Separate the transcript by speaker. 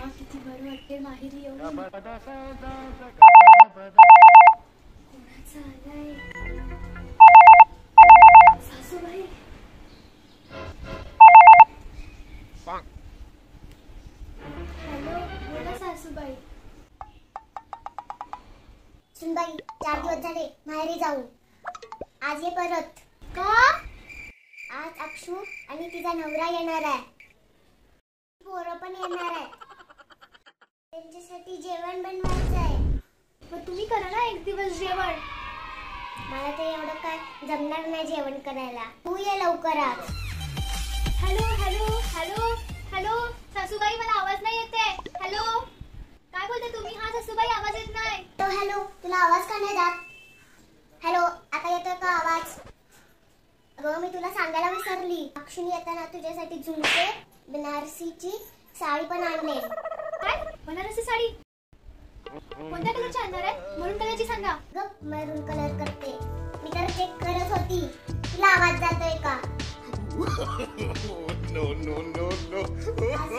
Speaker 1: किती बरं वाटते माहेरी येऊन. कोणाचा आलाय? सासूबाई. हॅलो, बोला सासूबाई.
Speaker 2: सुनबाई, 4 दिवस झाले माहेरी जाऊन. आज ये परत.
Speaker 1: का?
Speaker 2: आज अक्षू आणि तिचा नवरा येणार आहे. पोरं पण येणार आहे. त्यांच्यासाठी जेवण बनवायचं आहे.
Speaker 1: मग तुम्ही करा ना एक दिवस जेवण.
Speaker 2: मला तर एवढं काय जमणार नाही जेवण करायला. तू ये लवकर आज.
Speaker 1: हॅलो हॅलो हॅलो हॅलो सासूबाई, मला आवाज नाही येते. हॅलो, काय बोलते तुम्ही? हा सासूबाई, आवाज येत नाही.
Speaker 2: तो हॅलो, तुला आवाज का नाही जात? हॅलो, आता येतोय का आवाज? अगं, मी तुला सांगायला विसरली. अक्षुनी येताना तुझ्यासाठी झुमके, बनारसीची साडी पण आणले.
Speaker 1: काय? बनारसी साडी? कोणत्या कलरची आणणार आहे? मरून कलरची सांगा.
Speaker 2: गप, मरून कलर करते. मी तर चेक करत होती. तुला आवाज जातोय का?
Speaker 3: No, no, no, no.
Speaker 2: आज